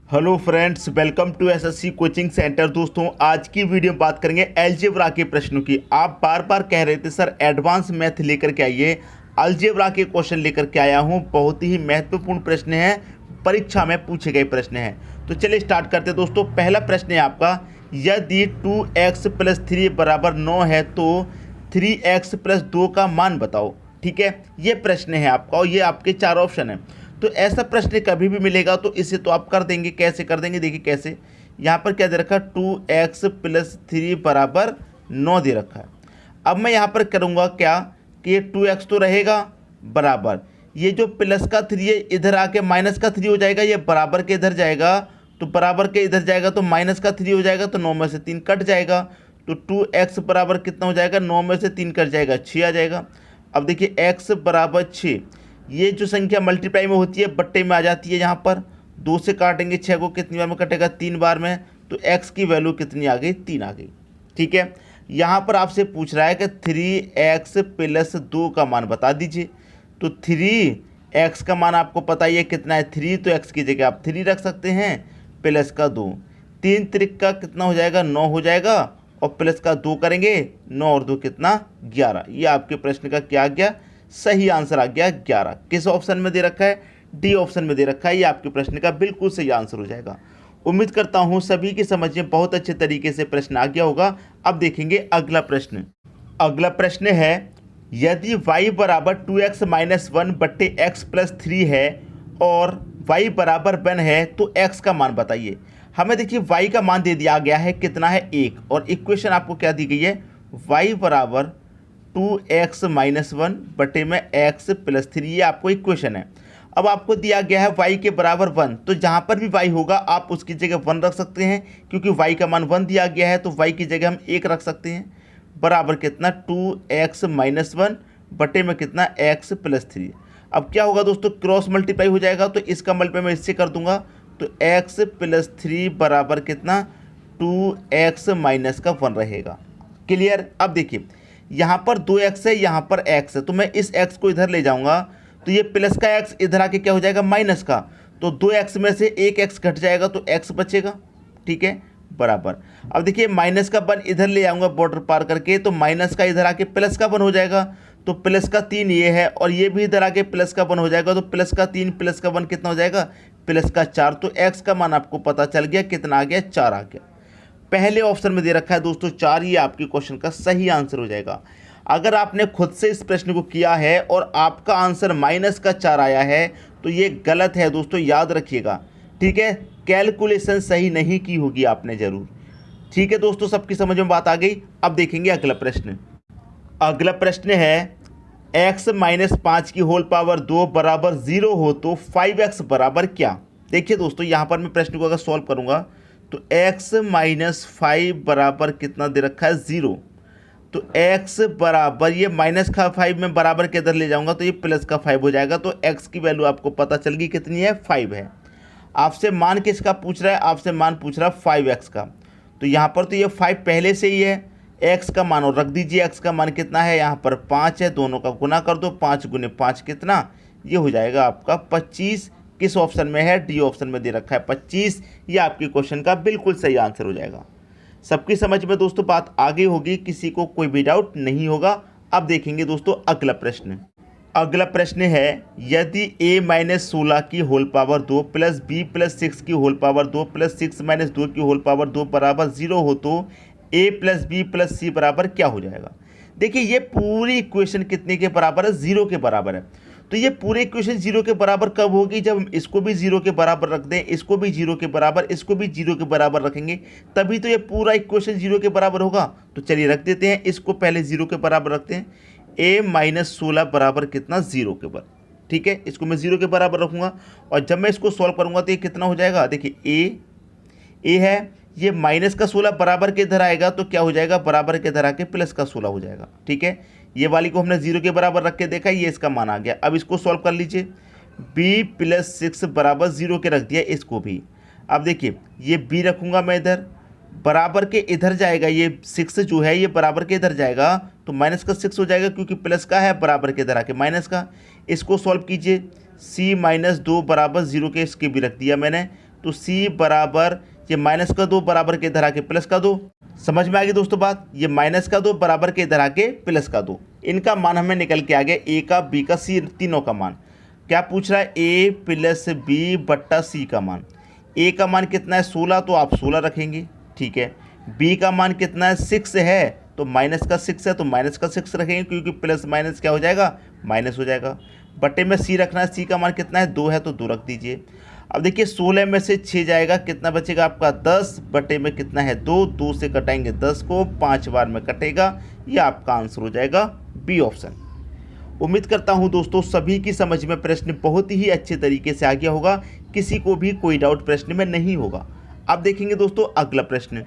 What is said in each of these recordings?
Hello friends, welcome to SSC coaching centre. दोस्तों, आज की वीडियो में बात करेंगे अलजेब्रा के प्रश्नों की। आप बार बार कह रहे थे सर एडवांस मैथ लेकर के आइए, अलजेब्रा के क्वेश्चन लेकर के आया हूं। बहुत ही महत्वपूर्ण प्रश्न है, परीक्षा में पूछे गए प्रश्न हैं। तो चलिए स्टार्ट करते हैं दोस्तों। पहला प्रश्न है आपका, यदि 2x + 3 = 9 है तो 3x + 2 का मान बताओ। ठीक है, ये प्रश्न है आपका और ये आपके 4 ऑप्शन है। तो ऐसा प्रश्न कभी भी मिलेगा तो इसे तो आप कर देंगे। कैसे कर देंगे, देखिए कैसे। यहाँ पर क्या दे रखा है, 2x + 3 = 9 दे रखा है। अब मैं यहाँ पर करूँगा क्या कि ये 2x तो रहेगा बराबर, ये जो प्लस का 3 है इधर आके माइनस का 3 हो जाएगा, ये बराबर के इधर जाएगा तो बराबर के इधर जाएगा तो माइनस का 3 हो जाएगा, तो 9 में से 3 कट जाएगा। तो 2x बराबर कितना हो जाएगा, 9 में से 3 कट जाएगा, 6 आ जाएगा। अब देखिए x बराबर 6, ये जो संख्या मल्टीप्लाई में होती है बट्टे में आ जाती है। यहाँ पर 2 से काटेंगे 6 को, कितनी बार में कटेगा, 3 बार में। तो x की वैल्यू कितनी आ गई, 3 आ गई। ठीक है, यहाँ पर आपसे पूछ रहा है कि 3x + 2 का मान बता दीजिए। तो 3x का मान आपको पता ही है कितना है, 3, तो x की जगह आप 3 रख सकते हैं, प्लस का 2, 3 त्रिक का कितना हो जाएगा, 9 हो जाएगा, और प्लस का 2 करेंगे, 9 और 2 कितना, 11। ये आपके प्रश्न का क्या आ गया, सही आंसर आ गया 11। किस ऑप्शन में दे रखा है, डी ऑप्शन में दे रखा है। ये आपके प्रश्न का बिल्कुल सही आंसर हो जाएगा। उम्मीद करता हूँ सभी की समझ में बहुत अच्छे तरीके से प्रश्न आ गया होगा। अब देखेंगे अगला प्रश्न। अगला प्रश्न है, यदि y बराबर 2x - 1 x + 3 है और y बराबर 1 है तो x का मान बताइए। हमें देखिए y का मान दे दिया गया है, कितना है, 1, और इक्वेशन आपको क्या दी गई है, y बराबर 2x - 1 x + 3, ये आपको इक्वेशन है। अब आपको दिया गया है y के बराबर 1, तो जहाँ पर भी y होगा आप उसकी जगह 1 रख सकते हैं, क्योंकि y का मान 1 दिया गया है तो y की जगह हम 1 रख सकते हैं। बराबर कितना, 2x - 1 में कितना, x + 3। अब क्या होगा दोस्तों, क्रॉस मल्टीप्लाई हो जाएगा, तो इसका मल्टीप्लाई मैं इससे कर दूंगा, तो x + 3 बराबर कितना, 2x - 1 रहेगा। क्लियर। अब देखिए यहाँ पर 2x है, यहाँ पर x है, तो मैं इस x को इधर ले जाऊंगा तो ये प्लस का x इधर आके क्या हो जाएगा, माइनस का। तो 2x में से 1x घट जाएगा तो x बचेगा। ठीक है, बराबर। अब देखिए माइनस का 1 इधर ले आऊँगा बॉर्डर पार करके, तो माइनस का इधर आके प्लस का 1 हो जाएगा, तो प्लस का 3 ये है, और ये भी इधर आके प्लस का 1 हो जाएगा, तो प्लस का 3 प्लस का 1 कितना हो जाएगा, प्लस का 4। तो x का मान आपको पता चल गया, कितना आ गया, 4 आ गया। पहले ऑप्शन में दे रखा है दोस्तों 4, ये आपके क्वेश्चन का सही आंसर हो जाएगा। अगर आपने खुद से इस प्रश्न को किया है और आपका आंसर -4 आया है तो ये गलत है दोस्तों, याद रखिएगा। ठीक है, कैलकुलेशन सही नहीं की होगी आपने जरूर। ठीक है दोस्तों, सबकी समझ में बात आ गई। अब देखेंगे अगला प्रश्न। अगला प्रश्न है, x - 5 की होल पावर 2 बराबर 0 हो तो 5x बराबर क्या। देखिए दोस्तों, यहाँ पर मैं प्रश्न को अगर सॉल्व करूँगा तो x - 5 बराबर कितना दे रखा है, 0। तो x बराबर, ये -5 में बराबर के इधर ले जाऊंगा तो ये प्लस का 5 हो जाएगा। तो x की वैल्यू आपको पता चल गई कितनी है, 5 है। आपसे मान किसका पूछ रहा है, आपसे मान पूछ रहा है 5x का। तो यहाँ पर तो ये 5 पहले से ही है, x का मान और रख दीजिए। x का मान कितना है, यहाँ पर 5 है, दोनों का गुना कर दो, 5 × 5 कितना, ये हो जाएगा आपका 25। किस ऑप्शन में है, डी ऑप्शन में दे रखा है 25। ये आपके क्वेश्चन का बिल्कुल सही आंसर हो जाएगा। सबकी समझ में दोस्तों बात आगे होगी, किसी को कोई भी डाउट नहीं होगा। अब देखेंगे दोस्तों अगला प्रश्न। अगला प्रश्न है, यदि a - 16 की होल पावर 2 + b + 6 की होल पावर 2 + 6 - 2 की होल पावर 2 बराबर 0 हो तो a + b + c बराबर क्या हो जाएगा। देखिए ये पूरी इक्वेशन कितने के बराबर है, 0 के बराबर है। तो ये पूरे इक्वेशन 0 के बराबर कब होगी, जब हम इसको भी 0 के बराबर रख दें, इसको भी 0 के बराबर, इसको भी 0 के बराबर रखेंगे, तभी तो ये पूरा इक्वेशन 0 के बराबर होगा। तो चलिए रख देते हैं, इसको पहले 0 के बराबर रखते हैं। a - 16 बराबर कितना, 0 के बराबर। ठीक है, इसको मैं 0 के बराबर रखूँगा, और जब मैं इसको सॉल्व करूँगा तो ये कितना हो जाएगा, देखिए a है, ये -16 बराबर के इधर आएगा तो क्या हो जाएगा, बराबर के इधर आके +16 हो जाएगा। ठीक है, ये वाली को हमने 0 के बराबर रख के देखा, ये इसका मान आ गया। अब इसको सॉल्व कर लीजिए, b + 6 बराबर 0 के रख दिया, इसको भी। अब देखिए ये b रखूँगा मैं इधर, बराबर के इधर जाएगा, ये 6 जो है ये बराबर के इधर जाएगा तो माइनस का 6 हो जाएगा, क्योंकि प्लस का है, बराबर के इधर आके माइनस का। इसको सॉल्व कीजिए, c - 2 बराबर 0 के, इसके भी रख दिया मैंने। तो सी बराबर ये माइनस का 2 बराबर के इधर आके प्लस का 2। समझ में आ गई दोस्तों बात। ये माइनस का 2 बराबर के इधर आके प्लस का 2, इनका मान हमें निकल के आ गया ए का, बी का, सी, तीनों का मान। क्या पूछ रहा है? ए प्लस बी बट्टा सी का मान। ए का मान कितना है? 16, तो आप 16 रखेंगे, ठीक है। बी का मान कितना है? 6 है, तो माइनस का 6 है तो माइनस का 6 रखेंगे, क्योंकि प्लस माइनस क्या हो जाएगा? माइनस हो जाएगा। बट्टे में सी रखना है, सी का मान कितना है? 2 है, तो 2 रख दीजिए। अब देखिए 16 में से 6 जाएगा, कितना बचेगा आपका? 10। बटे में कितना है? 2, 2 से कटाएंगे 10 को, 5 बार में कटेगा। ये आपका आंसर हो जाएगा बी ऑप्शन। उम्मीद करता हूं दोस्तों सभी की समझ में प्रश्न बहुत ही अच्छे तरीके से आ गया होगा, किसी को भी कोई डाउट प्रश्न में नहीं होगा। अब देखेंगे दोस्तों अगला प्रश्न।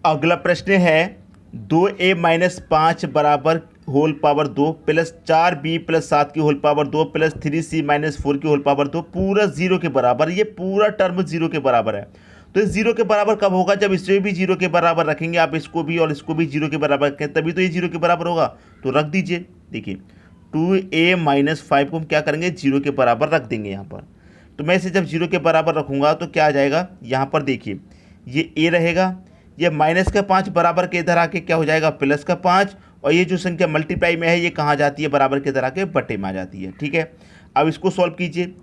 अगला प्रश्न है 2a माइनस 5 बराबर whole power 2 plus 4b plus 7 की whole power 2 plus 3c minus 4 की होल पावर 2 पूरा 0 के बराबर। ये पूरा टर्म 0 के बराबर है। तो इस 0 के बराबर कब होगा? जब इसे भी 0 के बराबर रखेंगे आप, इसको भी और इसको भी 0 के बराबर रखें, तभी तो ये 0 के बराबर होगा। तो रख दीजिए। देखिए 2a माइनस 5 को हम क्या करेंगे? 0 के बराबर रख देंगे यहाँ पर। तो मैं इसे जब 0 के बराबर रखूँगा तो क्या आ जाएगा? यहाँ पर देखिए ये a रहेगा, ये माइनस का 5 बराबर के इधर आके क्या हो जाएगा? प्लस का 5, और ये जो संख्या मल्टीप्लाई में है ये कहाँ जाती है? बराबर के इधर आके बटे में आ जाती है, ठीक है। अब इसको सॉल्व कीजिए।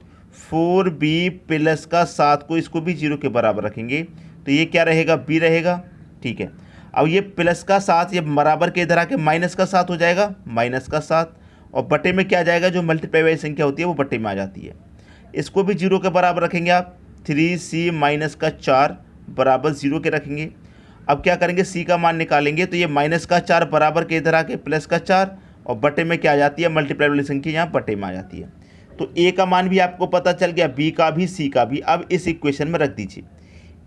4b प्लस का 7 को इसको भी 0 के बराबर रखेंगे, तो ये क्या रहेगा? b रहेगा, ठीक है। अब ये प्लस का 7 ये बराबर के इधर आके माइनस का 7 हो जाएगा, माइनस का 7, और बटे में क्या जाएगा? जो मल्टीप्लाई वाली संख्या होती है वो बटे में आ जाती है। इसको भी 0 के बराबर रखेंगे आप, 3c माइनस का 4 बराबर 0 के रखेंगे। अब क्या करेंगे? सी का मान निकालेंगे, तो ये माइनस का 4 बराबर के इधर आके प्लस का 4, और बटे में क्या आ जाती है? मल्टीप्लाई वाली संख्या यहाँ बटे में आ जाती है। तो ए का मान भी आपको पता चल गया, बी का भी, सी का भी। अब इस इक्वेशन में रख दीजिए।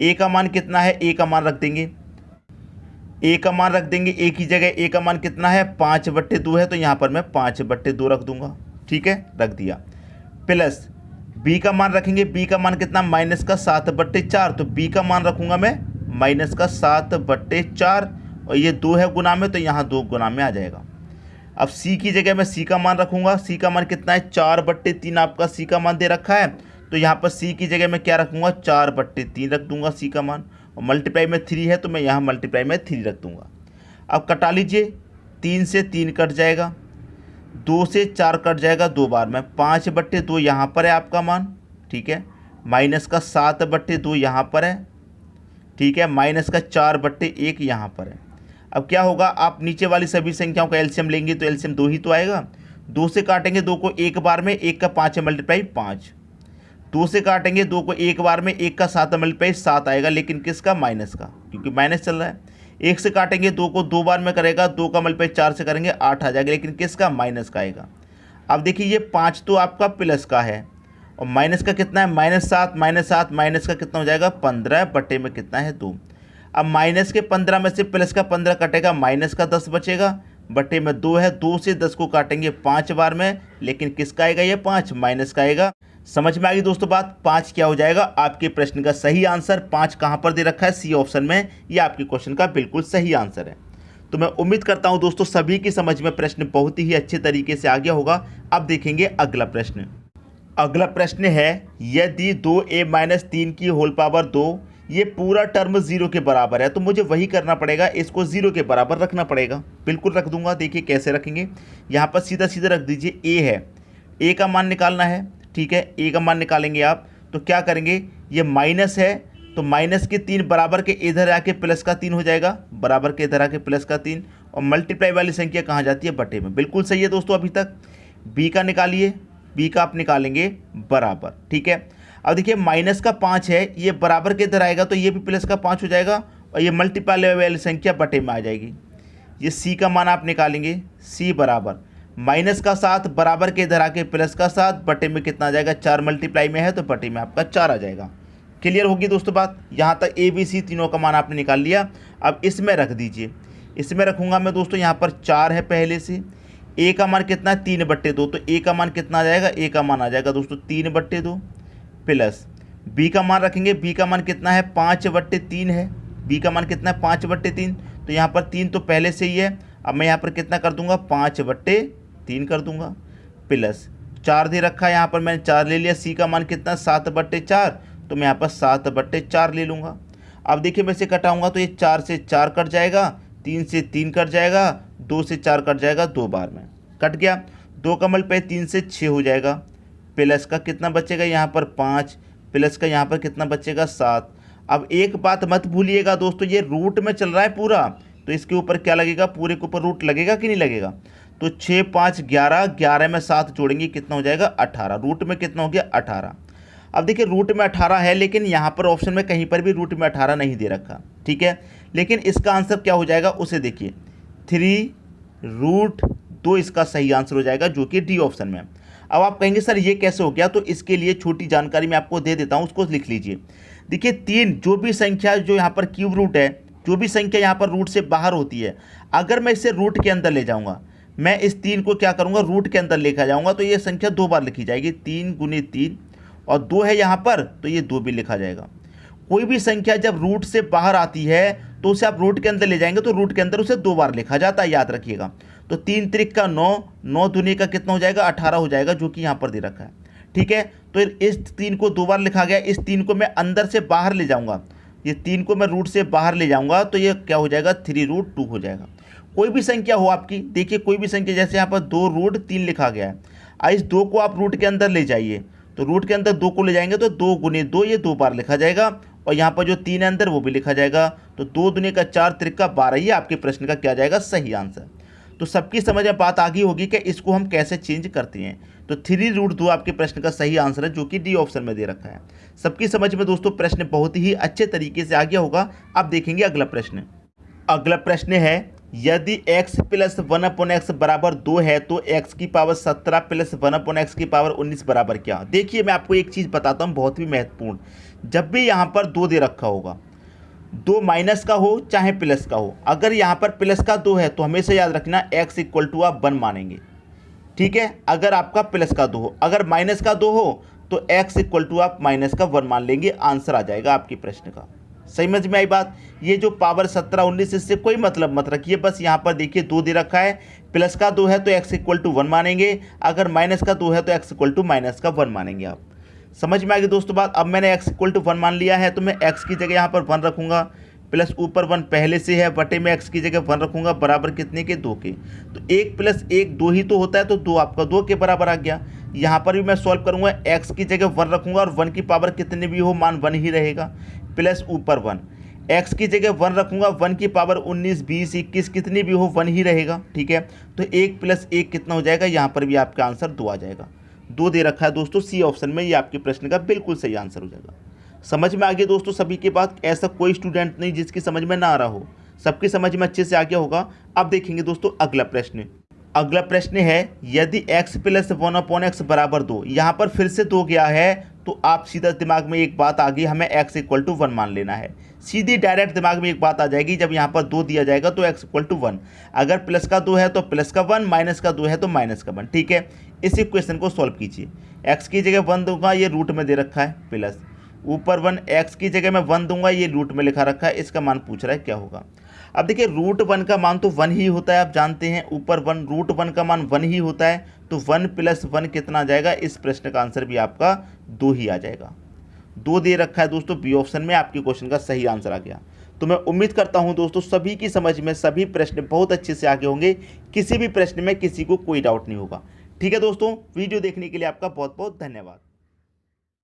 ए का मान कितना है? ए का मान रख देंगे, ए का मान रख देंगे। ए की जगह ए का मान कितना है? 5/2 है, तो यहाँ पर मैं 5/2 रख दूंगा, ठीक है, रख दिया। प्लस बी का मान रखेंगे, बी का मान कितना? माइनस का 7/4, तो बी का मान रखूंगा मैं माइनस का 7/4, और ये 2 है गुना में, तो यहाँ 2 गुना में आ जाएगा। अब सी की जगह मैं सी का मान रखूंगा, सी का मान कितना है? 4/3 आपका सी का मान दे रखा है, तो यहाँ पर सी की जगह मैं क्या रखूंगा? 4/3 रख दूंगा सी का मान, और मल्टीप्लाई में 3 है तो मैं यहाँ मल्टीप्लाई में 3 रख दूंगा। अब कटा लीजिए, 3 से 3 कट जाएगा, 2 से 4 कट जाएगा 2 बार में, 5/2 यहाँ पर है आपका मान, ठीक है, माइनस का 7/2 यहाँ पर है, ठीक है, माइनस का 4/1 यहाँ पर है। अब क्या होगा? आप नीचे वाली सभी संख्याओं का एलसीएम लेंगे तो एलसीएम 2 ही तो आएगा। 2 से काटेंगे 2 को एक बार में, 1 का 5 है मल्टीप्लाई 5। 2 से काटेंगे 2 को एक बार में, 1 का 7 मल्टीप्लाई 7 आएगा, लेकिन किसका? माइनस का, क्योंकि माइनस चल रहा है। 1 से काटेंगे 2 को 2 बार में करेगा, 2 का मल्टीप्लाई 4 से करेंगे 8 आ जाएगा, लेकिन किसका? माइनस का आएगा। अब देखिए ये 5 तो आपका प्लस का है, और माइनस का कितना है? -7 -7 माइनस का कितना हो जाएगा? 15 बटे में कितना है? 2। अब माइनस के 15 में से प्लस का 15 कटेगा, माइनस का 10 बचेगा, बटे में 2 है, 2 से 10 को काटेंगे 5 बार में, लेकिन किसका आएगा? ये 5 माइनस का आएगा। समझ में आ गई दोस्तों बात? 5 क्या हो जाएगा? आपके प्रश्न का सही आंसर 5 कहाँ पर दे रखा है? सी ऑप्शन में। ये आपके क्वेश्चन का बिल्कुल सही आंसर है। तो मैं उम्मीद करता हूँ दोस्तों सभी की समझ में प्रश्न बहुत ही अच्छे तरीके से आ गया होगा। अब देखेंगे अगला प्रश्न। अगला प्रश्न है यदि 2a माइनस 3 की होल पावर 2 ये पूरा टर्म 0 के बराबर है, तो मुझे वही करना पड़ेगा, इसको 0 के बराबर रखना पड़ेगा। बिल्कुल रख दूंगा। देखिए कैसे रखेंगे, यहाँ पर सीधा सीधा रख दीजिए। a है, a का मान निकालना है, ठीक है, a का मान निकालेंगे आप, तो क्या करेंगे? ये माइनस है, तो माइनस के 3 बराबर के इधर आके प्लस का 3 हो जाएगा, बराबर के इधर आके प्लस का 3, और मल्टीप्लाई वाली संख्या कहाँ जाती है? बटे में। बिल्कुल सही है दोस्तों। अभी तक b का निकालिए, b का आप निकालेंगे बराबर, ठीक है। अब देखिए माइनस का 5 है, ये बराबर के इधर आएगा, तो ये भी प्लस का 5 हो जाएगा, और ये मल्टीप्लाई वाली संख्या बटे में आ जाएगी। ये c का मान आप निकालेंगे, c बराबर माइनस का 7 बराबर के इधर आके प्लस का 7, बटे में कितना आ जाएगा? 4 मल्टीप्लाई में है, तो बटे में आपका 4 आ जाएगा। क्लियर होगी दोस्तों बात? यहाँ तक a b c तीनों का मान आपने निकाल लिया। अब इसमें रख दीजिए। इसमें रखूँगा मैं दोस्तों, यहाँ पर 4 है पहले से, a का मान कितना है? 3/2, तो a का मान कितना आ जाएगा? a का मान आ जाएगा दोस्तों 3/2, प्लस b का मान रखेंगे, b का मान कितना है? 5/3 है, b का मान कितना है? 5/3, तो यहाँ पर 3 तो पहले से ही है। अब मैं यहाँ पर कितना कर दूंगा? 5/3 कर दूंगा, प्लस 4 दे रखा है, यहाँ पर मैंने 4 ले लिया। c का मान कितना? 7/4, तो मैं यहाँ पर 7/4 ले लूँगा। अब देखिए मैं इसे कटाऊँगा तो ये 4 से 4 कट जाएगा, 3 से 3 कट जाएगा, 2 से 4 कट जाएगा, 2 बार में कट गया। 2 कमल पे 3 से 6 हो जाएगा, प्लस का कितना बचेगा यहाँ पर 5, प्लस का यहाँ पर कितना बचेगा 7। अब एक बात मत भूलिएगा दोस्तों, ये रूट में चल रहा है पूरा, तो इसके ऊपर क्या लगेगा, पूरे के ऊपर रूट लगेगा कि नहीं लगेगा। तो 6 5 11, 11 में 7 जोड़ेंगे कितना हो जाएगा 18। रूट में कितना हो गया 18। अब देखिए रूट में 18 है, लेकिन यहाँ पर ऑप्शन में कहीं पर भी रूट में 18 नहीं दे रखा, ठीक है। लेकिन इसका आंसर क्या हो जाएगा उसे देखिए, 3√2 इसका सही आंसर हो जाएगा, जो कि डी ऑप्शन में है। अब आप कहेंगे सर ये कैसे हो गया, तो इसके लिए छोटी जानकारी मैं आपको दे देता हूँ, उसको लिख लीजिए। देखिए 3 जो भी संख्या जो यहाँ पर क्यूब रूट है, जो भी संख्या यहाँ पर रूट से बाहर होती है, अगर मैं इसे रूट के अंदर ले जाऊँगा, मैं इस 3 को क्या करूँगा रूट के अंदर लेकर जाऊँगा, तो ये संख्या 2 बार लिखी जाएगी। 3 × 3 और 2 है यहाँ पर, तो ये 2 भी लिखा जाएगा। कोई भी संख्या जब रूट से बाहर आती है तो उसे आप रूट के अंदर ले जाएंगे, तो रूट के अंदर उसे 2 बार लिखा जाता है, याद रखिएगा। तो 3 त्रिक का 9, 9 दूनी का कितना हो जाएगा 18 हो जाएगा, जो कि यहाँ पर दे रखा है, ठीक है। तो इस 3 को 2 बार लिखा गया, इस 3 को मैं अंदर से बाहर ले जाऊँगा, ये 3 को मैं रूट से बाहर ले जाऊँगा, तो ये क्या हो जाएगा 3√2 हो जाएगा। कोई भी संख्या हो आपकी, देखिए कोई भी संख्या, जैसे यहाँ पर 2√3 लिखा गया है, इस 2 को आप रूट के अंदर ले जाइए, तो रूट के अंदर 2 को ले जाएंगे तो 2 × 2 ये 2 बार लिखा जाएगा, और यहाँ पर जो 3 है अंदर वो भी लिखा जाएगा। तो 2 दूनी का 4 त्रिक का 12, ये आपके प्रश्न का क्या जाएगा सही आंसर। तो सबकी समझ में बात आ गई होगी कि इसको हम कैसे चेंज करते हैं। तो 3√2 आपके प्रश्न का सही आंसर है, जो कि डी ऑप्शन में दे रखा है। सबकी समझ में दोस्तों प्रश्न बहुत ही अच्छे तरीके से आ गया होगा। अब देखेंगे अगला प्रश्न। अगला प्रश्न है, यदि x + 1/x बराबर 2 है तो x की पावर 17 + 1/x की पावर 19 बराबर क्या। देखिए मैं आपको एक चीज़ बताता हूँ बहुत ही महत्वपूर्ण, जब भी यहाँ पर 2 दे रखा होगा, 2 माइनस का हो चाहे प्लस का हो, अगर यहाँ पर प्लस का 2 है तो हमेशा याद रखना x = आप 1 मानेंगे, ठीक है। अगर आपका प्लस का 2 हो, अगर माइनस का 2 हो तो x = आप माइनस का 1 मान लेंगे, आंसर आ जाएगा आपके प्रश्न का। समझ में आई बात। ये जो पावर 17 19 इससे कोई मतलब मत रखिए, बस यहाँ पर देखिए 2 दे रखा है, प्लस का 2 है तो x = 1 मानेंगे, अगर माइनस का 2 है तो x = माइनस का 1 मानेंगे। आप समझ में आ गई दोस्तों बात। अब मैंने x = 1 मान लिया है, तो मैं x की जगह यहाँ पर 1 रखूँगा, प्लस ऊपर 1 पहले से है, बटे में x की जगह 1 रखूँगा, बराबर कितने के 2 के। तो 1 + 1 2 ही तो होता है, तो 2 आपका 2 के बराबर आ गया। यहाँ पर भी मैं सॉल्व करूँगा, x की जगह 1 रखूँगा और 1 की पावर कितने भी हो मान 1 ही रहेगा, प्लस ऊपर 1, x की जगह 1 रखूँगा, 1 की पावर 19 20 21 कितनी भी हो 1 ही रहेगा, ठीक है। तो 1 + 1 कितना हो जाएगा, यहाँ पर भी आपका आंसर 2 आ जाएगा। 2 दे रखा है दोस्तों सी ऑप्शन में, ये आपके प्रश्न का बिल्कुल सही आंसर हो जाएगा। समझ में आ गया दोस्तों सभी की बात, ऐसा कोई स्टूडेंट नहीं जिसकी समझ में ना आ रहा हो, सबकी समझ में अच्छे से आ गया होगा। अब देखेंगे दोस्तों अगला प्रश्न। अगला प्रश्न है, यदि x + 1/x बराबर 2, यहाँ पर फिर से 2 गया है, तो आप सीधा दिमाग में एक बात आ गई, हमें x = 1 मान लेना है। सीधी डायरेक्ट दिमाग में एक बात आ जाएगी, जब यहाँ पर 2 दिया जाएगा तो x = 1, अगर प्लस का 2 है तो प्लस का 1, माइनस का 2 है तो माइनस का 1, ठीक है। इस इक्वेशन को सॉल्व कीजिए। x की जगह 1 दूंगा, ये रूट में दे रखा है, प्लस ऊपर 1, x की जगह मैं 1 दूंगा, ये रूट में लिखा रखा है, इसका मान पूछ रहा है क्या होगा। अब देखिए √1 का मान तो 1 ही होता है, आप जानते हैं, ऊपर 1, √1 का मान 1 ही होता है, तो 1 + 1 कितना आ जाएगा, इस प्रश्न का आंसर भी आपका 2 ही आ जाएगा। 2 दे रखा है दोस्तों बी ऑप्शन में, आपके क्वेश्चन का सही आंसर आ गया। तो मैं उम्मीद करता हूं दोस्तों सभी की समझ में सभी प्रश्न बहुत अच्छे से आगे होंगे, किसी भी प्रश्न में किसी को कोई डाउट नहीं होगा। ठीक है दोस्तों, वीडियो देखने के लिए आपका बहुत बहुत धन्यवाद।